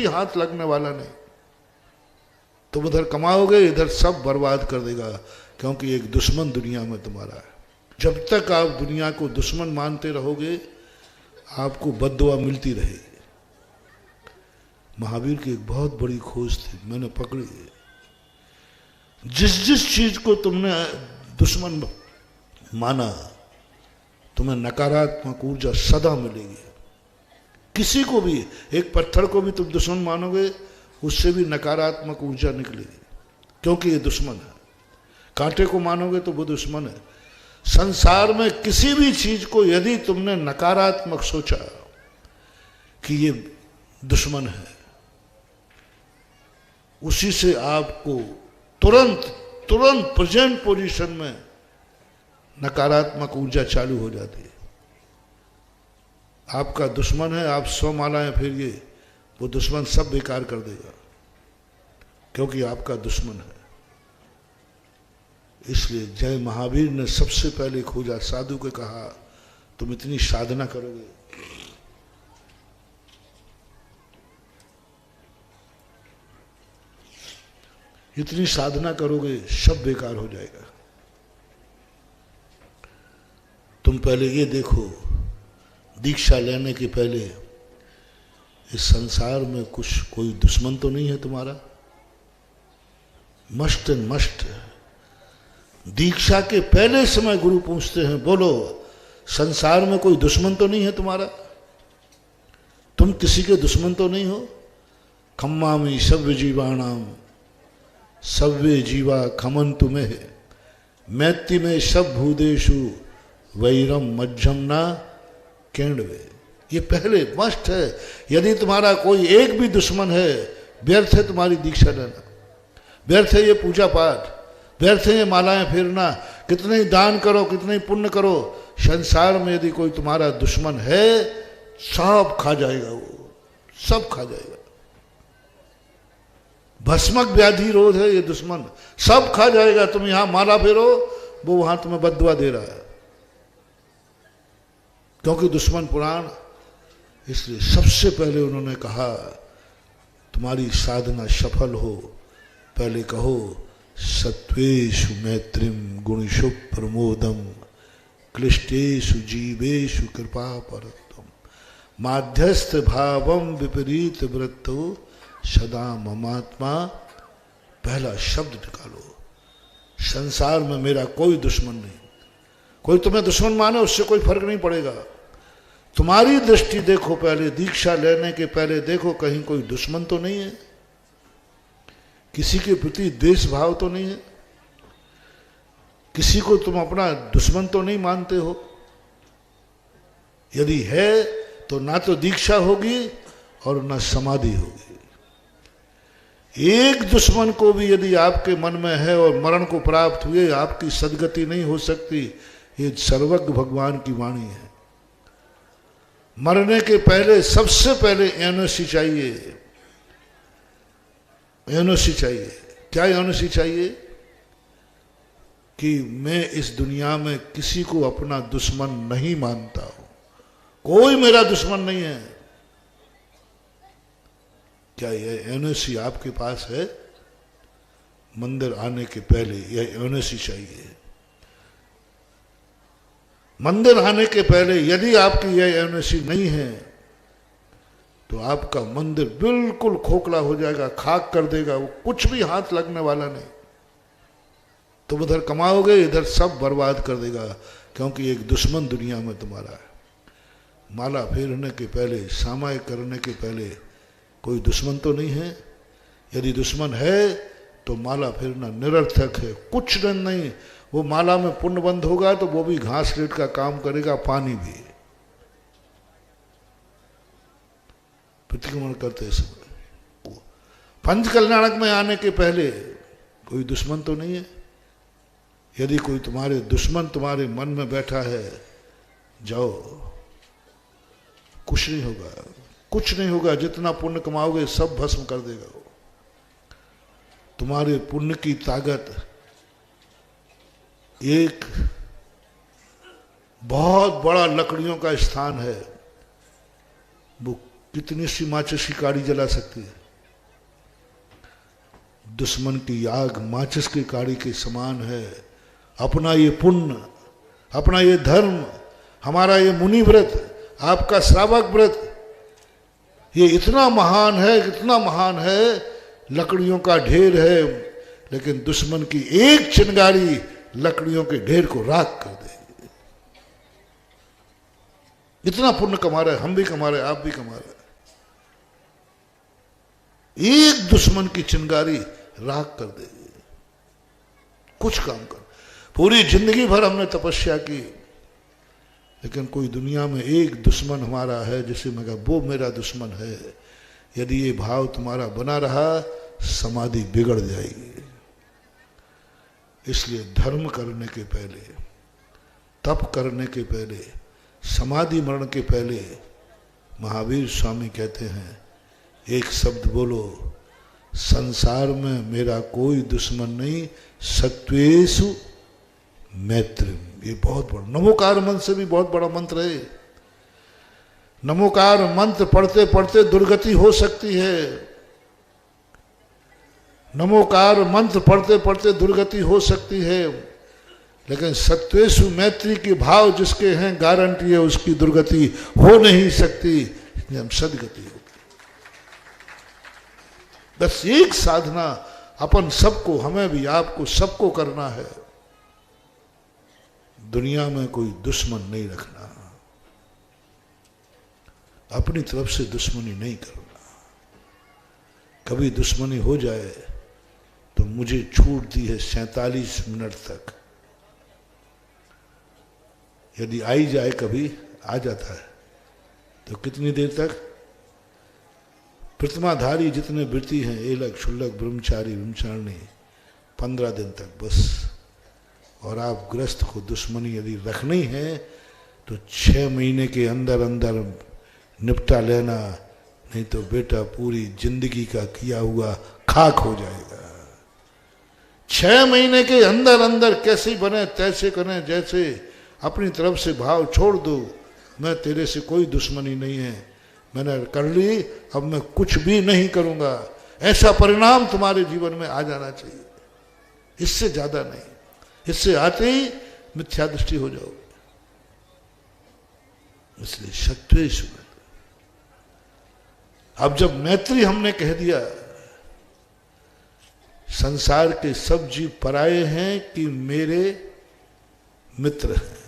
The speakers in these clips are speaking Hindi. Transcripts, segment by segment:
भी हाथ लगने वाला नहीं। तुम उधर कमाओगे, इधर सब बर्बाद कर देगा, क्योंकि एक दुश्मन दुनिया में तुम्हारा है। जब तक आप दुनिया को दुश्मन मानते रहोगे, आपको बद्दुआ मिलती रहेगी। महावीर की एक बहुत बड़ी खोज थी, मैंने पकड़ी है। जिस जिस चीज को तुमने दुश्मन माना, तुम्हें नकारात्मक ऊर्जा सदा मिलेगी। किसी को भी, एक पत्थर को भी तुम दुश्मन मानोगे, उससे भी नकारात्मक ऊर्जा निकलेगी, क्योंकि ये दुश्मन है। कांटे को मानोगे तो वो दुश्मन है। संसार में किसी भी चीज को यदि तुमने नकारात्मक सोचा कि ये दुश्मन है, उसी से आपको तुरंत तुरंत प्रेजेंट पोजीशन में नकारात्मक ऊर्जा चालू हो जाती है। आपका दुश्मन है, आप 100 मालाएं फेरिए, वो दुश्मन सब बेकार कर देगा, क्योंकि आपका दुश्मन है। इसलिए जय महावीर ने सबसे पहले खोजा, साधु को कहा तुम इतनी साधना करोगे, इतनी साधना करोगे, सब बेकार हो जाएगा। तुम पहले ये देखो, दीक्षा लेने के पहले इस संसार में कुछ कोई दुश्मन तो नहीं है तुम्हारा। Must and must. दीक्षा के पहले समय गुरु पूछते हैं, बोलो संसार में कोई दुश्मन तो नहीं है तुम्हारा? तुम किसी के दुश्मन तो नहीं हो? खम्मामि सव्य जीवाणाम सव्य जीवा खमन तुम्हें मैत्ति में सब भूदेशु वैरम मध्यम ना केंडवे। ये पहले मस्ट है। यदि तुम्हारा कोई एक भी दुश्मन है, व्यर्थ है तुम्हारी दीक्षा लेना, व्यर्थ है ये पूजा पाठ, व्यर्थ है ये मालाएं फेरना। कितने ही दान करो, कितने ही पुण्य करो, संसार में यदि कोई तुम्हारा दुश्मन है, सब खा जाएगा, वो सब खा जाएगा। भस्मक व्याधि रोध है ये दुश्मन, सब खा जाएगा। तुम यहां माला फेरो, वो वहां तुम्हें बद्दुआ दे रहा है, क्योंकि दुश्मन पुराण। इसलिए सबसे पहले उन्होंने कहा तुम्हारी साधना सफल हो, पहले कहो सत्वेषु मैत्रिम गुणेषु प्रमोदम क्लिष्टेषु जीवेषु कृपा परत्वम माध्यस्थ भावम विपरीत वृत्तो सदा ममात्मा। पहला शब्द निकालो, संसार में मेरा कोई दुश्मन नहीं। कोई तुम्हें दुश्मन माने, उससे कोई फर्क नहीं पड़ेगा। तुम्हारी दृष्टि देखो, पहले दीक्षा लेने के पहले देखो कहीं कोई दुश्मन तो नहीं है, किसी के प्रति द्वेष भाव तो नहीं है, किसी को तुम अपना दुश्मन तो नहीं मानते हो। यदि है तो ना तो दीक्षा होगी और ना समाधि होगी। एक दुश्मन को भी यदि आपके मन में है और मरण को प्राप्त हुए, आपकी सदगति नहीं हो सकती। ये सर्वज्ञ भगवान की वाणी है। मरने के पहले सबसे पहले एनओसी चाहिए। एनओसी चाहिए। क्या एनओसी चाहिए? कि मैं इस दुनिया में किसी को अपना दुश्मन नहीं मानता हूं, कोई मेरा दुश्मन नहीं है। क्या यह एनओसी आपके पास है? मंदिर आने के पहले यह एनओसी चाहिए। मंदिर आने के पहले यदि आपकी यह एनओसी नहीं है, तो आपका मंदिर बिल्कुल खोखला हो जाएगा, खाक कर देगा, वो कुछ भी हाथ लगने वाला नहीं। तुम उधर कमाओगे, इधर सब बर्बाद कर देगा, क्योंकि एक दुश्मन दुनिया में तुम्हारा है। माला फेरने के पहले, सामाय करने के पहले कोई दुश्मन तो नहीं है। यदि दुश्मन है तो माला फेरना निरर्थक है, कुछ नहीं। वो माला में पुण्य बंद होगा तो वो भी घास लेट का काम करेगा, पानी भी। प्रतिक्रमण करते समय पंच कल्याणक में आने के पहले कोई दुश्मन तो नहीं है। यदि कोई तुम्हारे दुश्मन तुम्हारे मन में बैठा है, जाओ, कुछ नहीं होगा, कुछ नहीं होगा। जितना पुण्य कमाओगे सब भस्म कर देगा वो। तुम्हारे पुण्य की ताकत एक बहुत बड़ा लकड़ियों का स्थान है, वो कितनी सी माचिस की काड़ी जला सकती है? दुश्मन की आग माचिस की काड़ी के समान है। अपना ये पुण्य, अपना ये धर्म, हमारा ये मुनि व्रत, आपका श्रावक व्रत, ये इतना महान है, इतना महान है। लकड़ियों का ढेर है, लेकिन दुश्मन की एक चिंगारी लकड़ियों के ढेर को राख कर देगी। इतना पुण्य कमा रहे, हम भी कमा रहे, आप भी कमा रहे। एक दुश्मन की चिंगारी राख कर देगी। कुछ काम कर, पूरी जिंदगी भर हमने तपस्या की, लेकिन कोई दुनिया में एक दुश्मन हमारा है जिसे मैं कहा वो मेरा दुश्मन है। यदि ये भाव तुम्हारा बना रहा, समाधि बिगड़ जाएगी। इसलिए धर्म करने के पहले, तप करने के पहले, समाधि मरण के पहले महावीर स्वामी कहते हैं एक शब्द बोलो, संसार में मेरा कोई दुश्मन नहीं, सत्वेषु मैत्री। ये बहुत बड़ा नमोकार मंत्र से भी बहुत बड़ा मंत्र है। नमोकार मंत्र पढ़ते पढ़ते दुर्गति हो सकती है। नमोकार मंत्र पढ़ते पढ़ते दुर्गति हो सकती है, लेकिन सत्वेषु मैत्री के भाव जिसके हैं, गारंटी है उसकी दुर्गति हो नहीं सकती। हम सदगति हो। बस एक साधना अपन सबको, हमें भी, आपको, सबको करना है। दुनिया में कोई दुश्मन नहीं रखना, अपनी तरफ से दुश्मनी नहीं करना। कभी दुश्मनी हो जाए तो मुझे छूट दी है 47 मिनट तक। यदि आई जाए, कभी आ जाता है तो कितनी देर तक? प्रतिमाधारी जितने वृत्ति हैं, एलक शुल्लक ब्रह्मचारी ब्रह्मचारिणी, 15 दिन तक बस। और आप ग्रस्त को दुश्मनी यदि रखनी है तो 6 महीने के अंदर अंदर निपटा लेना, नहीं तो बेटा पूरी जिंदगी का किया हुआ खाक हो जाएगा। 6 महीने के अंदर अंदर कैसे बने तैसे करें, जैसे अपनी तरफ से भाव छोड़ दो, मैं तेरे से कोई दुश्मनी नहीं है, मैंने कर ली, अब मैं कुछ भी नहीं करूंगा। ऐसा परिणाम तुम्हारे जीवन में आ जाना चाहिए, इससे ज्यादा नहीं। इससे आते ही मिथ्या दृष्टि हो जाओगे। इसलिए सत्वेषु मैत्री। अब जब मैत्री हमने कह दिया, संसार के सब जीव पराये हैं कि मेरे मित्र हैं।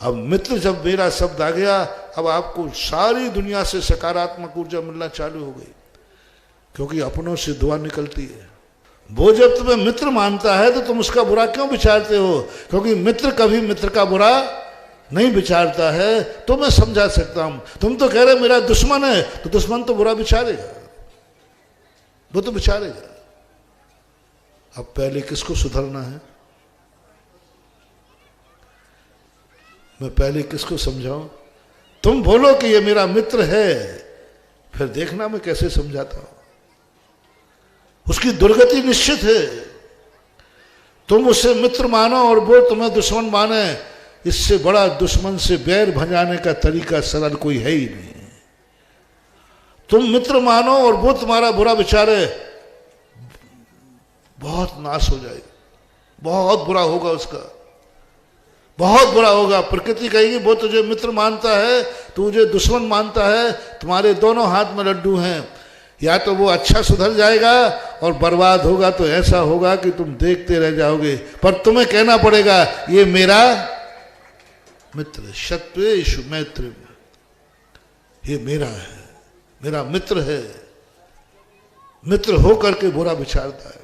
अब मित्र जब मेरा शब्द आ गया, अब आपको सारी दुनिया से सकारात्मक ऊर्जा मिलना चालू हो गई, क्योंकि अपनों से दुआ निकलती है। वो जब तुम्हें मित्र मानता है तो तुम उसका बुरा क्यों विचारते हो? क्योंकि मित्र कभी मित्र का बुरा नहीं विचारता है। तो मैं समझा सकता हूं, तुम तो कह रहे मेरा दुश्मन है, तो दुश्मन तो बुरा विचारेगा, वो तो विचारेगा। अब पहले किसको सुधरना है? मैं पहले किसको समझाऊं? तुम बोलो कि ये मेरा मित्र है, फिर देखना मैं कैसे समझाता हूं। उसकी दुर्गति निश्चित है। तुम उसे मित्र मानो और वो तुम्हें दुश्मन माने, इससे बड़ा दुश्मन से बैर भंजाने का तरीका सरल कोई है ही नहीं। तुम मित्र मानो और वो तुम्हारा बुरा विचारे, बहुत नाश हो जाएगा, बहुत बुरा होगा उसका, बहुत बुरा होगा। प्रकृति कहेगी वो तुझे मित्र मानता है, तुझे दुश्मन मानता है, तुम्हारे दोनों हाथ में लड्डू हैं। या तो वो अच्छा सुधर जाएगा और बर्बाद होगा तो ऐसा होगा कि तुम देखते रह जाओगे। पर तुम्हें कहना पड़ेगा ये मेरा मित्र, सत्वेषु मैत्री, ये मेरा है, मेरा मित्र है। मित्र होकर के बुरा विचारता है।